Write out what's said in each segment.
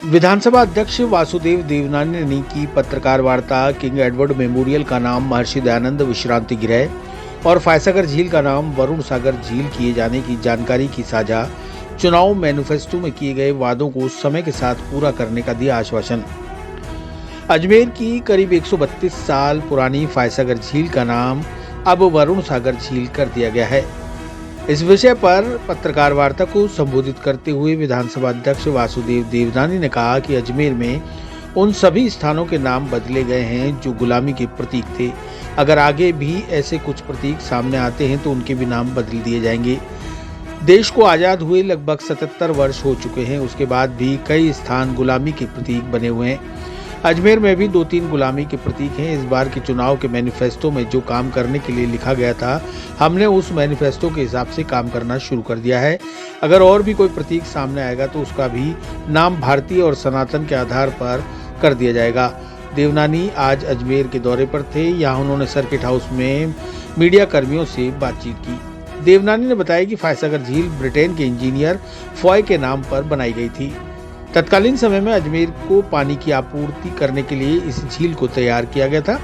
विधानसभा अध्यक्ष वासुदेव देवनानी ने की पत्रकार वार्ता। किंग एडवर्ड मेमोरियल का नाम महर्षि दयानंद विश्रांति गृह और फायसागर झील का नाम वरुण सागर झील किए जाने की जानकारी की साझा। चुनाव मैनिफेस्टो में किए गए वादों को समय के साथ पूरा करने का दिया आश्वासन। अजमेर की करीब 132 साल पुरानी फायसागर झील का नाम अब वरुण सागर झील कर दिया गया है। इस विषय पर पत्रकार वार्ता को संबोधित करते हुए विधानसभा अध्यक्ष वासुदेव देवनानी ने कहा कि अजमेर में उन सभी स्थानों के नाम बदले गए हैं जो गुलामी के प्रतीक थे। अगर आगे भी ऐसे कुछ प्रतीक सामने आते हैं तो उनके भी नाम बदल दिए जाएंगे। देश को आज़ाद हुए लगभग 77 वर्ष हो चुके हैं, उसके बाद भी कई स्थान गुलामी के प्रतीक बने हुए हैं। अजमेर में भी 2-3 गुलामी के प्रतीक हैं। इस बार के चुनाव के मैनिफेस्टो में जो काम करने के लिए लिखा गया था, हमने उस मैनिफेस्टो के हिसाब से काम करना शुरू कर दिया है। अगर और भी कोई प्रतीक सामने आएगा तो उसका भी नाम भारतीय और सनातन के आधार पर कर दिया जाएगा। देवनानी आज अजमेर के दौरे पर थे। यहाँ उन्होंने सर्किट हाउस में मीडिया कर्मियों से बातचीत की। देवनानी ने बताया कि फायसागर झील ब्रिटेन के इंजीनियर फॉय के नाम पर बनाई गई थी। तत्कालीन समय में अजमेर को पानी की आपूर्ति करने के लिए इस झील को तैयार किया गया था।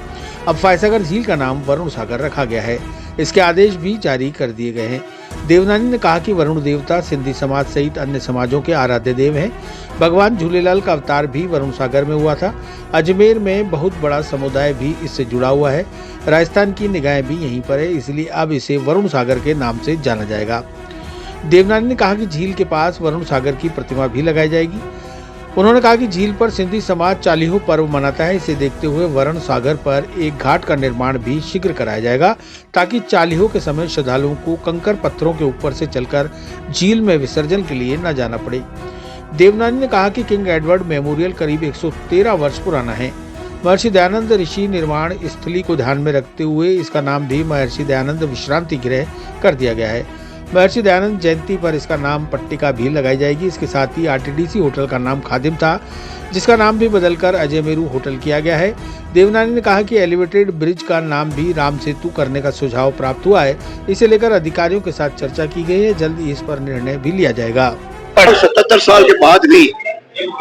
अब फायसागर झील का नाम वरुण सागर रखा गया है। इसके आदेश भी जारी कर दिए गए हैं। देवनानी ने कहा कि वरुण देवता सिंधी समाज सहित अन्य समाजों के आराध्य देव हैं। भगवान झूलेलाल का अवतार भी वरुण सागर में हुआ था। अजमेर में बहुत बड़ा समुदाय भी इससे जुड़ा हुआ है। राजस्थान की निगाहें भी यहीं पर है, इसलिए अब इसे वरुण सागर के नाम से जाना जाएगा। देवनानी ने कहा कि झील के पास वरुण सागर की प्रतिमा भी लगाई जाएगी। उन्होंने कहा कि झील पर सिंधी समाज चालीहो पर्व मनाता है। इसे देखते हुए वरुण सागर पर एक घाट का निर्माण भी शीघ्र कराया जाएगा ताकि चालीहो के समय श्रद्धालुओं को कंकर पत्थरों के ऊपर से चलकर झील में विसर्जन के लिए न जाना पड़े। देवनानी ने कहा कि किंग एडवर्ड मेमोरियल करीब 113 वर्ष पुराना है। महर्षि दयानंद ऋषि निर्माण स्थली को ध्यान में रखते हुए इसका नाम भी महर्षि दयानंद विश्रांति गृह कर दिया गया है। महर्षि दयानंद जयंती पर इसका नाम पट्टिका भी लगाई जाएगी। इसके साथ ही आरटीडीसी होटल का नाम खादिम था, जिसका नाम भी बदलकर अजय मेरू होटल किया गया है। देवनानी ने कहा कि एलिवेटेड ब्रिज का नाम भी राम सेतु करने का सुझाव प्राप्त हुआ है। इसे लेकर अधिकारियों के साथ चर्चा की गई है। जल्द इस पर निर्णय भी लिया जाएगा। 77 साल के बाद भी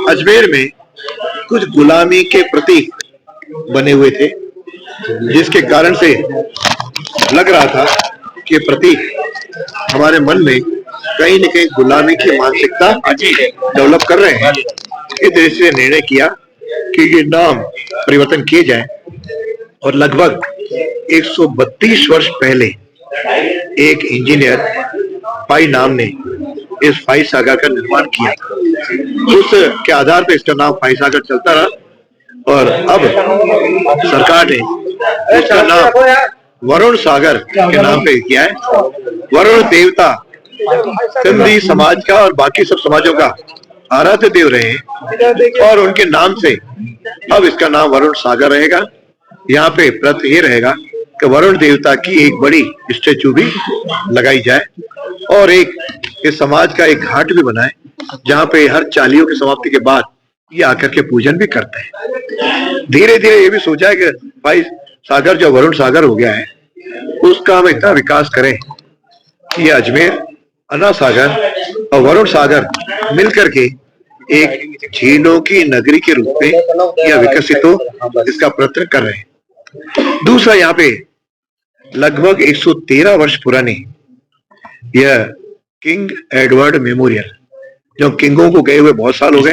अजमेर में कुछ गुलामी के प्रतीक बने हुए थे, जिसके कारण से लग रहा था कि प्रतीक हमारे मन में कहीं न कहीं गुलामी की मानसिकता डेवलप कर रहे हैं। इस दृष्टि से निर्णय किया कि ये नाम परिवर्तन किए जाए और लगभग 132 वर्ष पहले एक इंजीनियर फाई नाम ने इस फाई सागर का निर्माण किया। उसके आधार पर इसका नाम फाई सागर चलता रहा और अब सरकार ने इसका नाम वरुण सागर के नाम पे किया है। वरुण देवता सिंधी समाज का और बाकी सब समाजों का आराध्य देव रहे हैं और उनके नाम से अब इसका नाम वरुण सागर रहेगा। यहाँ पे प्रति ये रहेगा कि वरुण देवता की एक बड़ी स्टेचू भी लगाई जाए और एक इस समाज का एक घाट भी बनाए, जहाँ पे हर चालियों की समाप्ति के बाद ये आकर के पूजन भी करते हैं। धीरे धीरे ये भी सोचा है कि भाई सागर जो वरुण सागर हो गया है, उसका हम इतना विकास करें कि अजमेर, अन्ना सागर और वरुण सागर मिलकर के एक झीलों की नगरी के रूप में यह विकसित हो, इसका प्रयत्न कर रहे हैं। दूसरा, यहाँ पे लगभग 113 वर्ष पुरानी यह किंग एडवर्ड मेमोरियल, जो किंगों को गए हुए बहुत साल हो गए,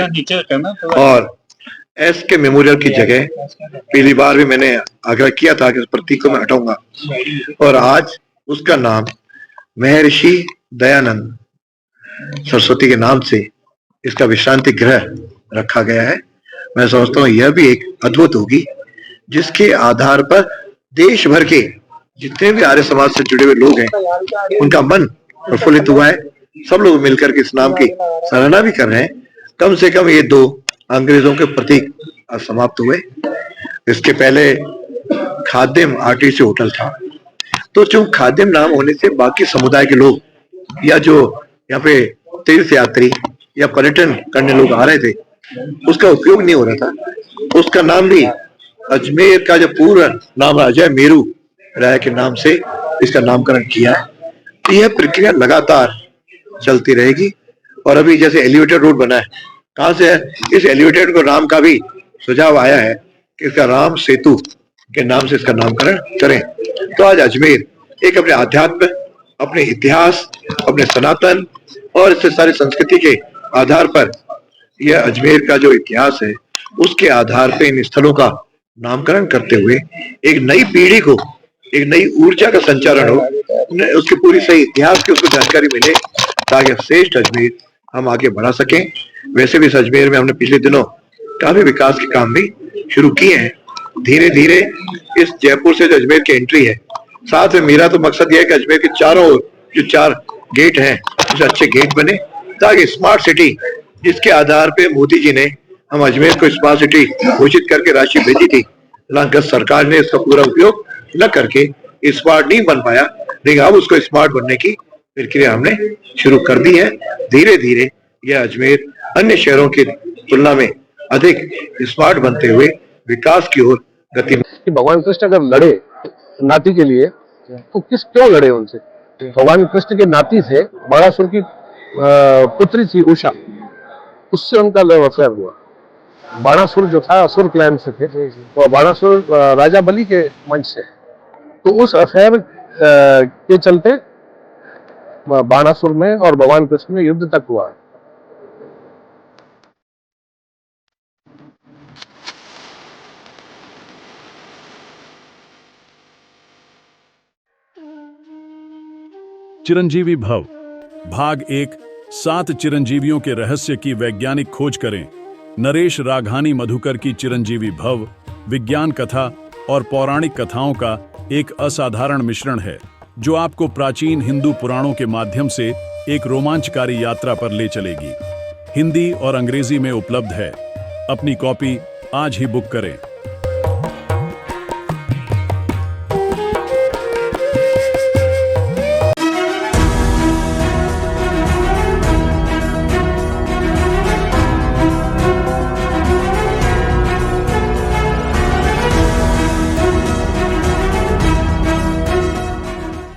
और एस के मेमोरियल की जगह पहली बार भी मैंने आग्रह किया था कि इस प्रतीक को मैं हटाऊंगा, और आज उसका नाम महर्षि दयानंद सरस्वती के नाम से इसका विश्रांति गृह रखा गया है। मैं समझता हूँ यह भी एक अद्भुत होगी, जिसके आधार पर देश भर के जितने भी आर्य समाज से जुड़े हुए लोग हैं, उनका मन प्रफुल्लित हुआ है। सब लोग मिलकर के इस नाम की सराहना भी कर रहे हैं। कम से कम ये 2 अंग्रेजों के प्रतीक समाप्त हुए। इसके पहले खादिम आरटीसी होटल था, तो जो खादिम नाम होने से बाकी समुदाय के लोग या जो यहाँ पे तीर्थ यात्री या पर्यटन करने लोग आ रहे थे, उसका उपयोग नहीं हो रहा था। उसका नाम भी अजमेर का जो पूरा नाम अजय मेरू राय के नाम से इसका नामकरण किया है। यह प्रक्रिया लगातार चलती रहेगी और अभी जैसे एलिवेटेड रोड बना है, कहां से है? इस एलिवेटेड को नाम का भी सुझाव आया है कि इसका राम सेतु के नाम से इसका नामकरण करें। तो आज अजमेर एक अपने आध्यात्म, अपने इतिहास, अपने सनातन और इससे सारी संस्कृति के आधार पर, यह अजमेर का जो इतिहास है उसके आधार पर इन स्थलों का नामकरण करते हुए एक नई पीढ़ी को एक नई ऊर्जा का संचारण हो, उसके पूरी सही इतिहास की उसको जानकारी मिले, ताकि श्रेष्ठ अजमेर हम आगे बढ़ा सकें। वैसे भी इस अजमेर में हमने पिछले दिनों काफी विकास के काम भी शुरू किए हैं। धीरे धीरे इस जयपुर से जो अजमेर की एंट्री है, साथ में मेरा तो मकसद यह है कि अजमेर के चारों ओर जो 4 गेट हैं उसे अच्छे गेट बने, ताकि स्मार्ट सिटी, जिसके आधार पे मोदी जी ने हम अजमेर को स्मार्ट सिटी घोषित करके राशि भेजी थी, गत सरकार ने इसका पूरा उपयोग न करके स्मार्ट नहीं बन पाया, लेकिन अब उसको स्मार्ट बनने की प्रक्रिया हमने शुरू कर दी है। धीरे धीरे यह अजमेर अन्य शहरों की तुलना में अधिक स्मार्ट बनते हुए विकास की ओर गति। कि भगवान कृष्ण अगर लड़े नाती के लिए तो क्यों लड़े उनसे? भगवान कृष्ण के नाती थे, बड़ासुर की पुत्री थी उषा, उससे उनका लव अफेयर हुआ। बाणासुर जो था असुर क्लैन से थे, तो बाणासुर राजा बलि के वंश से, तो उस अफेयर के चलते बाणासुर में और भगवान कृष्ण में युद्ध तक हुआ। चिरंजीवी भव भाग 1 7 चिरंजीवियों के रहस्य की वैज्ञानिक खोज करें। नरेश राघानी मधुकर की चिरंजीवी भव विज्ञान कथा और पौराणिक कथाओं का एक असाधारण मिश्रण है, जो आपको प्राचीन हिंदू पुराणों के माध्यम से एक रोमांचकारी यात्रा पर ले चलेगी। हिंदी और अंग्रेजी में उपलब्ध है। अपनी कॉपी आज ही बुक करें।